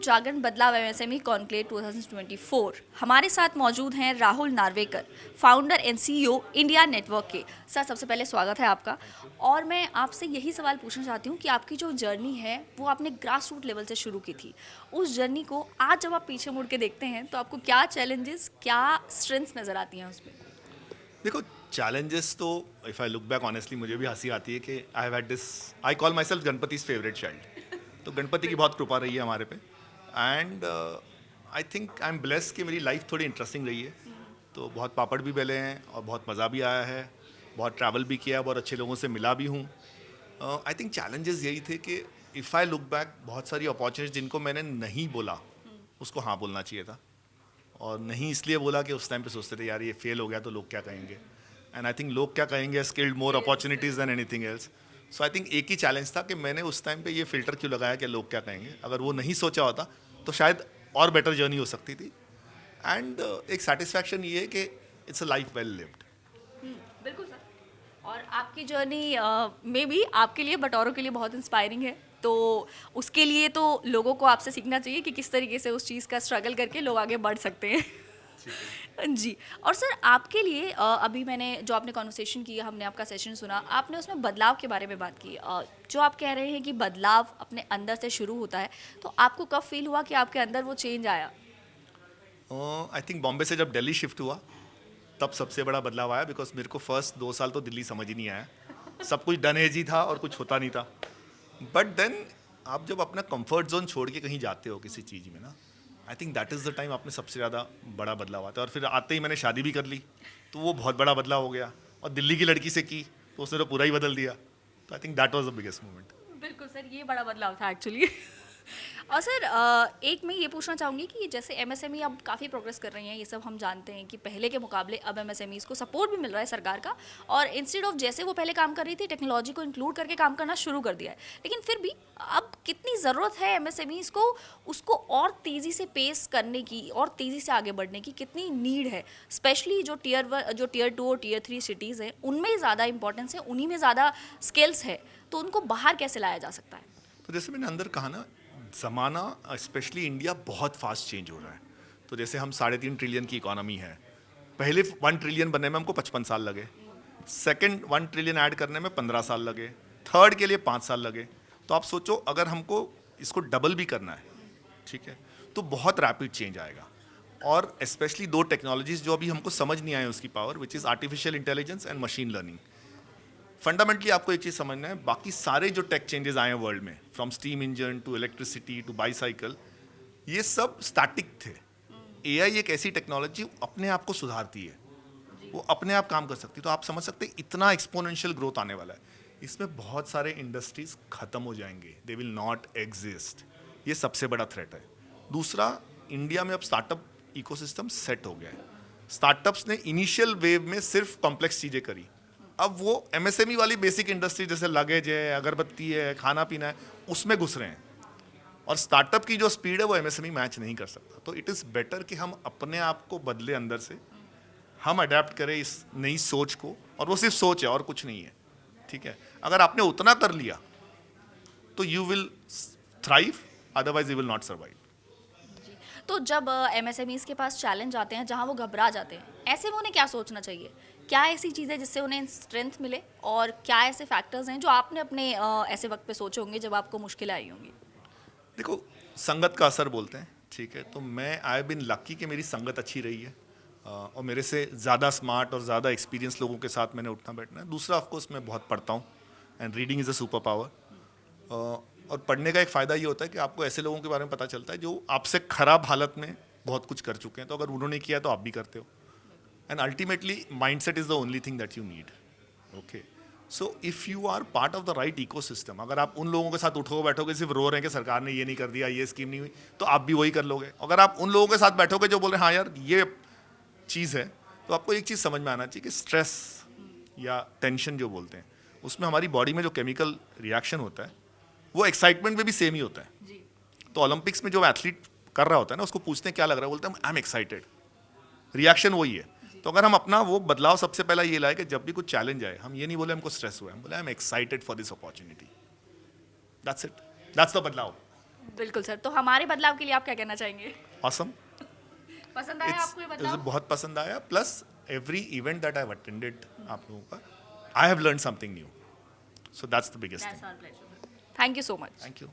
जागरण बदलाव MSME conclave 2024। हमारे साथ मौजूद हैं Rahul Narwekar, founder and CEO India network के। सर, सबसे पहले स्वागत है आपका। और मैं आपसे यही सवाल पूछना चाहती हूँ कि आपकी जो जर्नी है वो आपने ग्रास रूट लेवल से शुरू की थी। उस जर्नी को आज जब आप पीछे मुड़ के देखते हैं तो आपको क्या चैलेंजेस, क्या स्ट्रेंथ्स नज़र आती हैं उसमें? देखो, चैलेंजेस तो if I look back honestly मुझे भी हंसी आती है कि I have had this, I call my self Ganpati favourite child. तो गणपति की बहुत कृपा रही है हमारे पे। And I think I am bless कि मेरी लाइफ थोड़ी इंटरेस्टिंग रही है। तो बहुत पापड़ भी बेले हैं और बहुत मज़ा भी आया है, बहुत ट्रैवल भी किया, बहुत अच्छे लोगों से मिला भी हूँ। आई थिंक चैलेंजेस यही थे कि इफ़ आई लुक बैक, बहुत सारी अपॉर्चुनिटीज जिनको मैंने नहीं बोला उसको हाँ बोलना चाहिए था। और नहीं इसलिए बोला कि उस टाइम पे सोचते थे यार ये फेल हो गया तो लोग क्या कहेंगे। एंड आई थिंक लोग क्या कहेंगे skilled more opportunities than anything else. So I think एक ही चैलेंज था कि मैंने उस टाइम पे ये फिल्टर क्यों लगाया कि लोग क्या कहेंगे। अगर वो नहीं सोचा होता तो शायद और बेटर जर्नी हो सकती थी। एंड एक सेटिस्फैक्शन ये है कि it's a life well lived. बिल्कुल सर। और आपकी जर्नी में भी आपके लिए बट औरों के लिए बहुत इंस्पायरिंग है। तो उसके लिए तो लोगों को आपसे सीखना चाहिए कि किस तरीके से उस चीज़ का स्ट्रगल करके लोग आगे बढ़ सकते हैं। जी। और सर, आपके लिए अभी मैंने जो आपने कॉन्वर्सेशन की, हमने आपका सेशन सुना, आपने उसमें बदलाव के बारे में बात की। जो आप कह रहे हैं कि बदलाव अपने अंदर से शुरू होता है, तो आपको कब फील हुआ कि आपके अंदर वो चेंज आया? आई थिंक बॉम्बे से जब दिल्ली शिफ्ट हुआ तब सबसे बड़ा बदलाव आया, बिकॉज मेरे को फर्स्ट 2 साल तो दिल्ली समझ ही नहीं आया। सब कुछ डन एज ही था और कुछ होता नहीं था। बट देन आप जब अपना कंफर्ट जोन छोड़ के कहीं जाते हो किसी चीज़ में ना, I think that is the time आप में सबसे ज़्यादा बड़ा बदलाव आता है। और फिर आते ही मैंने शादी भी कर ली तो वो बहुत बड़ा बदलाव हो गया। और दिल्ली की लड़की से की तो उसने तो पूरा ही बदल दिया। तो I think that was the biggest moment. बिल्कुल सर, ये बड़ा बदलाव था एक्चुअली। और सर, एक मैं ये पूछना चाहूँगी कि जैसे एमएसएमई अब काफ़ी प्रोग्रेस कर रही हैं, ये सब हम जानते हैं कि पहले के मुकाबले अब एमएसएमईज़ को सपोर्ट भी मिल रहा है सरकार का। और इंस्टेड ऑफ जैसे वो पहले काम कर रही थी, टेक्नोलॉजी को इंक्लूड करके काम करना शुरू कर दिया है। लेकिन फिर भी अब कितनी ज़रूरत है एमएसएमईज़ को उसको और तेज़ी से पेस करने की और तेज़ी से आगे बढ़ने की कितनी नीड है? स्पेशली जो टीयर 2 और टीयर 3 सिटीज़ हैं, उनमें ज़्यादा इंपॉर्टेंस है, उन्हीं में ज़्यादा स्किल्स है। तो उनको बाहर कैसे लाया जा सकता है? तो जैसे मैंने अंदर कहा ना, ज़माना स्पेशली इंडिया बहुत फास्ट चेंज हो रहा है। तो जैसे हम 3.5 ट्रिलियन की इकोनॉमी है, पहले 1 ट्रिलियन बनने में हमको 55 साल लगे, सेकंड 1 ट्रिलियन ऐड करने में 15 साल लगे, थर्ड के लिए 5 साल लगे। तो आप सोचो अगर हमको इसको डबल भी करना है, ठीक है, तो बहुत रैपिड चेंज आएगा। और स्पेशली 2 टेक्नोलॉजीज जो अभी हमको समझ नहीं आए उसकी power, which is artificial intelligence and machine learning. Fundamentally आपको एक चीज़ समझना है, बाकी सारे जो टेक चेंजेस आए हैं वर्ल्ड में, from steam engine to electricity to bicycle, ये सब स्टैटिक थे। एआई एक ऐसी टेक्नोलॉजी अपने आप को सुधारती है, वो अपने आप काम कर सकती है। तो आप समझ सकते हैं इतना एक्सपोनेंशियल ग्रोथ आने वाला है। इसमें बहुत सारे इंडस्ट्रीज खत्म हो जाएंगे, दे विल नॉट एग्जिस्ट। ये सबसे बड़ा थ्रेट है। दूसरा, इंडिया में अब स्टार्टअप इकोसिस्टम सेट हो गया है। स्टार्टअप्स ने इनिशियल वेव में सिर्फ कॉम्प्लेक्स चीज़ें करी, अब वो एमएसएमई वाली बेसिक इंडस्ट्री जैसे लगेज है, अगरबत्ती है, खाना पीना है, उसमें घुस रहे हैं। और स्टार्टअप की जो स्पीड है वो एमएसएमई मैच नहीं कर सकता। तो इट इज़ बेटर कि हम अपने आप को बदले अंदर से, हम अडेप्ट करें इस नई सोच को। और वो सिर्फ सोच है और कुछ नहीं है, ठीक है। अगर आपने उतना कर लिया तो you will thrive, otherwise you will not survive. जी। तो जब एमएसएमईज़ के पास चैलेंज आते हैं जहां वो घबरा जाते हैं, ऐसे में उन्हें क्या सोचना चाहिए? क्या ऐसी चीज़ें जिससे उन्हें स्ट्रेंथ मिले, और क्या ऐसे फैक्टर्स हैं जो आपने अपने ऐसे वक्त पे सोचे होंगे जब आपको मुश्किलें आई होंगी? देखो, संगत का असर बोलते हैं, ठीक है। तो मैं आई बिन लकी कि मेरी संगत अच्छी रही है। और मेरे से ज़्यादा स्मार्ट और ज़्यादा एक्सपीरियंस लोगों के साथ मैंने उठना बैठना है। दूसरा, ऑफकोर्स मैं बहुत पढ़ता हूँ, and reading is a super power. और पढ़ने का एक फ़ायदा ये होता है कि आपको ऐसे लोगों के बारे में पता चलता है जो आपसे ख़राब हालत में बहुत कुछ कर चुके हैं। तो अगर उन्होंने किया तो आप भी करते हो। And ultimately mindset is the only thing that you need. Okay, so if you are part of the right ecosystem, अगर आप उन लोगों के साथ उठोगे बैठोगे सिर्फ रो रहे हैं कि सरकार ने ये नहीं कर दिया, ये स्कीम नहीं हुई, तो आप भी वही कर लोगे। अगर आप उन लोगों के साथ बैठोगे जो बोल रहे हैं हाँ यार ये चीज़ है, तो आपको एक चीज़ समझ में आना चाहिए कि स्ट्रेस या टेंशन जो बोलते हैं, उसमें हमारी बॉडी में जो केमिकल रिएक्शन होता है वो एक्साइटमेंट में भी सेम ही होता है। जी। तो ओलंपिक्स में जो एथलीट कर रहा होता है ना, उसको पूछते हैं क्या लग रहा है, बोलते हैं आई एम एक्साइटेड। रिएक्शन वही है। तो अगर हम अपना वो बदलाव सबसे पहला ये लाए कि जब भी कुछ चैलेंज आए, हम ये नहीं बोले हमको स्ट्रेस हुआ है, हम बोले I am excited for this opportunity. That's it, that's the बदलाव। बिल्कुल सर, तो हमारे बदलाव के लिए आप क्या कहना चाहेंगे? ऑसम, पसंद आया आपको ये मुझे बदलाव? बहुत पसंद आया, plus every event that I have attended आप लोगों का, I have learn something new, so that's the biggest thing. Thank you so much. Thank you.